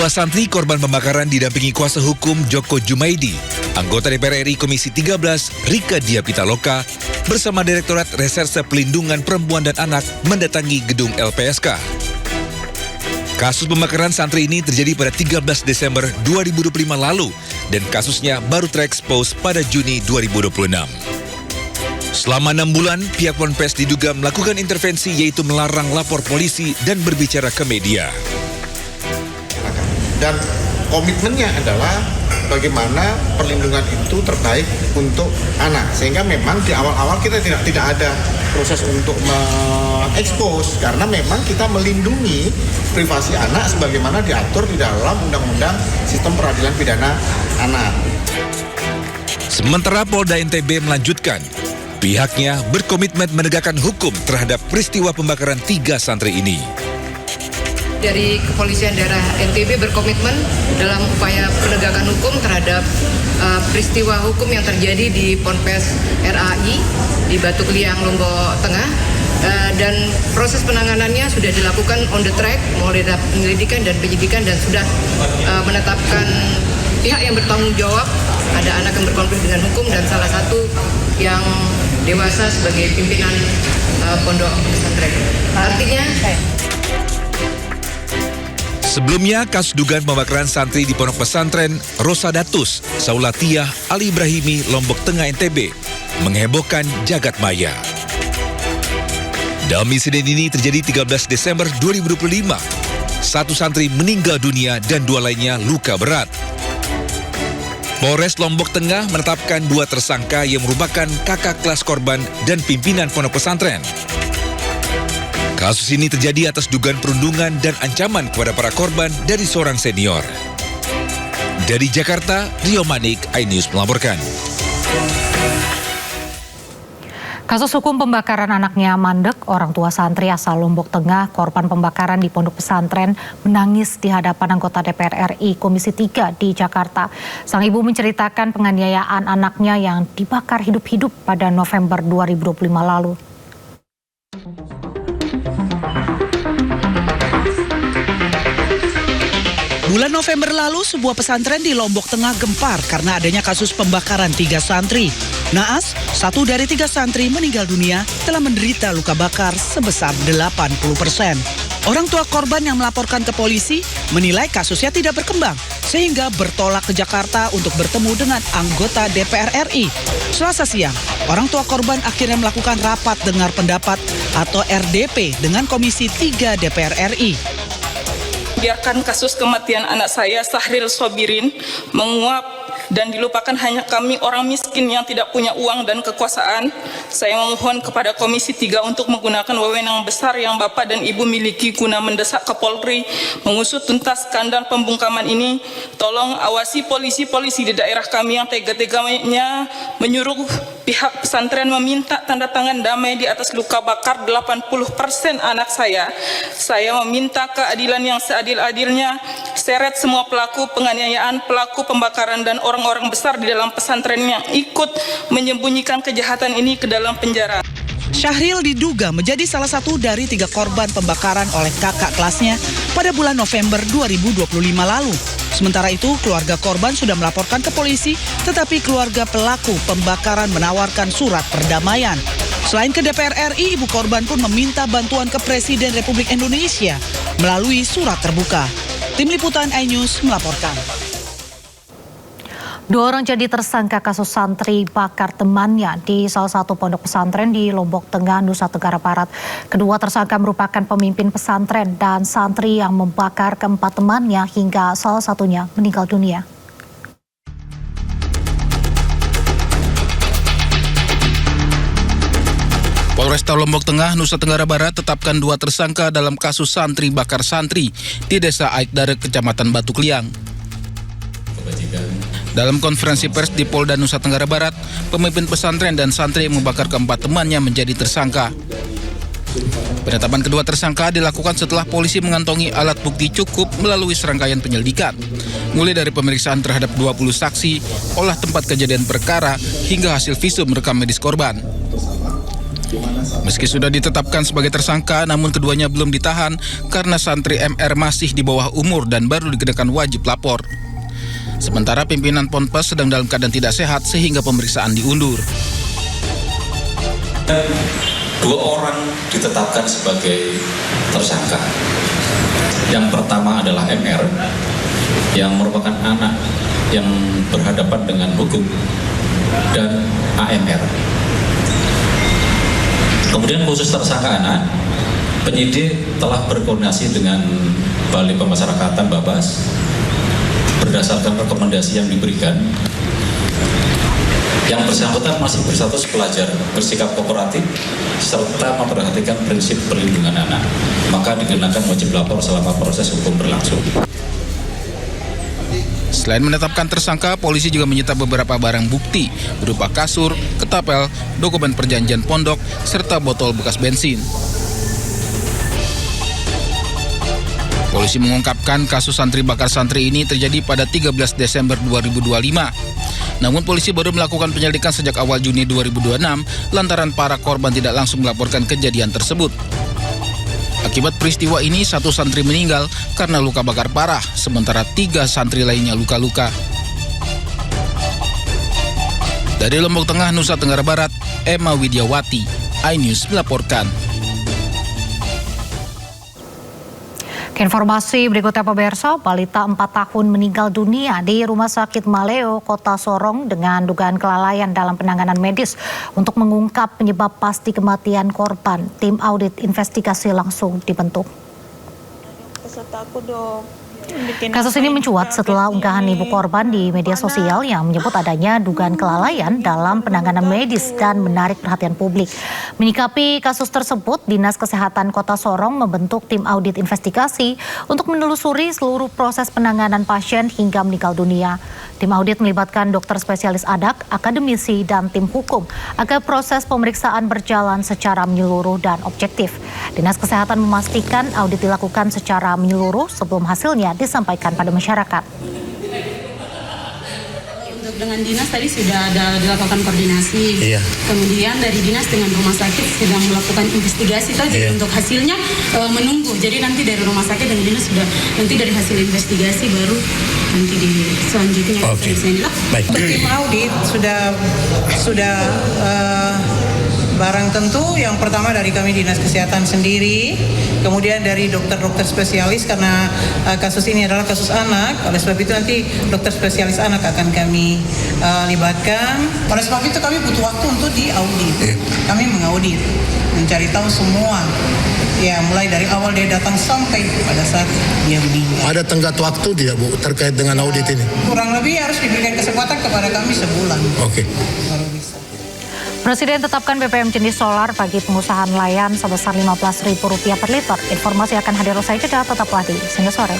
Sejumlah santri korban pembakaran didampingi kuasa hukum Joko Jumaidi, anggota DPR RI Komisi 13 Rika Diah Pitaloka bersama Direktorat Reserse Pelindungan Perempuan dan Anak mendatangi gedung LPSK. Kasus pembakaran santri ini terjadi pada 13 Desember 2025 lalu dan kasusnya baru terekspos pada Juni 2026. Selama 6 bulan, pihak Ponpes diduga melakukan intervensi yaitu melarang lapor polisi dan berbicara ke media. Dan komitmennya adalah bagaimana perlindungan itu terbaik untuk anak. Sehingga memang di awal-awal kita tidak ada proses untuk mengekspos karena memang kita melindungi privasi anak sebagaimana diatur di dalam Undang-Undang Sistem Peradilan Pidana Anak. Sementara Polda NTB melanjutkan, pihaknya berkomitmen menegakkan hukum terhadap peristiwa pembakaran 3 santri ini. Dari Kepolisian Daerah NTB berkomitmen dalam upaya penegakan hukum terhadap peristiwa hukum yang terjadi di Ponpes RAI di Batu Kliang, Lombok Tengah, dan proses penanganannya sudah dilakukan on the track mulai dari penyelidikan dan penyidikan dan sudah menetapkan pihak yang bertanggung jawab. Ada anak yang berkonflik dengan hukum dan salah satu yang dewasa sebagai pimpinan pondok pesantren. Artinya sebelumnya, kasus dugaan pembakaran santri di pondok pesantren Rosadatus, Saulatiah Ali Ibrahimi, Lombok Tengah NTB, menghebohkan jagat maya. Dalam insiden ini terjadi 13 Desember 2025. 1 santri meninggal dunia dan 2 lainnya luka berat. Polres Lombok Tengah menetapkan 2 tersangka yang merupakan kakak kelas korban dan pimpinan pondok pesantren. Kasus ini terjadi atas dugaan perundungan dan ancaman kepada para korban dari seorang senior. Dari Jakarta, Rio Manik, iNews melaporkan. Kasus hukum pembakaran anaknya mandek, orang tua santri asal Lombok Tengah, korban pembakaran di pondok pesantren, menangis di hadapan anggota DPR RI Komisi 3 di Jakarta. Sang ibu menceritakan penganiayaan anaknya yang dibakar hidup-hidup pada November 2025 lalu. Bulan November lalu, sebuah pesantren di Lombok Tengah gempar karena adanya kasus pembakaran 3 santri. Naas, 1 dari 3 santri meninggal dunia telah menderita luka bakar sebesar 80%. Orang tua korban yang melaporkan ke polisi menilai kasusnya tidak berkembang, sehingga bertolak ke Jakarta untuk bertemu dengan anggota DPR RI. Selasa siang, orang tua korban akhirnya melakukan rapat dengar pendapat atau RDP dengan Komisi 3 DPR RI. Biarkan kasus kematian anak saya, Sahril Sobirin, menguap dan dilupakan hanya kami orang miskin yang tidak punya uang dan kekuasaan. Saya memohon kepada Komisi 3 untuk menggunakan wewenang besar yang Bapak dan Ibu miliki guna mendesak Kapolri mengusut tuntas skandal pembungkaman ini. Tolong awasi polisi-polisi di daerah kami yang tega-teganya menyuruh pihak pesantren meminta tanda tangan damai di atas luka bakar 80% anak saya. Saya meminta keadilan yang seadil-adilnya, seret semua pelaku penganiayaan, pelaku pembakaran dan orang-orang besar di dalam pesantren yang ikut menyembunyikan kejahatan ini ke dalam penjara. Syahril diduga menjadi salah satu dari 3 korban pembakaran oleh kakak kelasnya pada bulan November 2025 lalu. Sementara itu, keluarga korban sudah melaporkan ke polisi, tetapi keluarga pelaku pembakaran menawarkan surat perdamaian. Selain ke DPR RI, ibu korban pun meminta bantuan ke Presiden Republik Indonesia melalui surat terbuka. Tim Liputan iNews melaporkan. 2 orang jadi tersangka kasus santri bakar temannya di salah satu pondok pesantren di Lombok Tengah, Nusa Tenggara Barat. Kedua tersangka merupakan pemimpin pesantren dan santri yang membakar keempat temannya hingga salah satunya meninggal dunia. Polresta Lombok Tengah, Nusa Tenggara Barat tetapkan 2 tersangka dalam kasus santri bakar santri di Desa Aikdare, Kecamatan Batu Kliang. Dalam konferensi pers di Polda Nusa Tenggara Barat, pemimpin pesantren dan santri yang membakar keempat temannya menjadi tersangka. Penetapan kedua tersangka dilakukan setelah polisi mengantongi alat bukti cukup melalui serangkaian penyelidikan, mulai dari pemeriksaan terhadap 20 saksi, olah tempat kejadian perkara, hingga hasil visum rekam medis korban. Meski sudah ditetapkan sebagai tersangka, namun keduanya belum ditahan karena santri MR masih di bawah umur dan baru dikenakan wajib lapor. Sementara pimpinan Ponpes sedang dalam keadaan tidak sehat sehingga pemeriksaan diundur. Dua orang ditetapkan sebagai tersangka. Yang pertama adalah MR yang merupakan anak yang berhadapan dengan hukum dan AMR. Kemudian khusus tersangka anak, penyidik telah berkoordinasi dengan Balai Pemasyarakatan Babas berdasarkan rekomendasi yang diberikan. Yang bersangkutan masih berstatus pelajar, bersikap kooperatif, serta memperhatikan prinsip perlindungan anak, maka dikenakan wajib lapor selama proses hukum berlangsung. Selain menetapkan tersangka, polisi juga menyita beberapa barang bukti berupa kasur, ketapel, dokumen perjanjian pondok, serta botol bekas bensin. Polisi mengungkapkan kasus santri bakar santri ini terjadi pada 13 Desember 2025. Namun polisi baru melakukan penyelidikan sejak awal Juni 2026 lantaran para korban tidak langsung melaporkan kejadian tersebut. Akibat peristiwa ini, 1 santri meninggal karena luka bakar parah, sementara 3 santri lainnya luka-luka. Dari Lombok Tengah, Nusa Tenggara Barat, Emma Widiawati, iNews melaporkan. Informasi berikutnya pemirsa, balita 4 tahun meninggal dunia di Rumah Sakit Maleo, Kota Sorong dengan dugaan kelalaian dalam penanganan medis. Untuk mengungkap penyebab pasti kematian korban, tim audit investigasi langsung dibentuk. Kasus ini mencuat setelah unggahan ibu korban di media sosial yang menyebut adanya dugaan kelalaian dalam penanganan medis dan menarik perhatian publik. Menyikapi kasus tersebut, Dinas Kesehatan Kota Sorong membentuk tim audit investigasi untuk menelusuri seluruh proses penanganan pasien hingga meninggal dunia. Tim audit melibatkan dokter spesialis anak, akademisi, dan tim hukum agar proses pemeriksaan berjalan secara menyeluruh dan objektif. Dinas Kesehatan memastikan audit dilakukan secara menyeluruh sebelum hasilnya disampaikan pada masyarakat. Untuk dengan dinas tadi sudah ada dilakukan koordinasi. Iya. Kemudian dari dinas dengan rumah sakit sedang melakukan investigasi tadi. Untuk hasilnya menunggu. Jadi nanti dari rumah sakit dan dinas sudah nanti dari hasil investigasi baru nanti di selanjutnya. Oke. Baik. Tim audit sudah barang tentu yang pertama dari kami Dinas Kesehatan sendiri, kemudian dari dokter-dokter spesialis karena kasus ini adalah kasus anak, oleh sebab itu nanti dokter spesialis anak akan kami libatkan. Oleh sebab itu kami butuh waktu untuk diaudit. Kami mengaudit, mencari tahu semua, ya mulai dari awal dia datang sampai pada saat dia meninggal. Ada tenggat waktu tidak Bu terkait dengan audit ini? Kurang lebih harus diberikan kesempatan kepada kami sebulan. Oke. Baru bisa. Presiden tetapkan BBM jenis solar bagi pengusaha nelayan sebesar Rp15.000 per liter. Informasi akan hadir usai jeda, tetaplah di Sini Sore.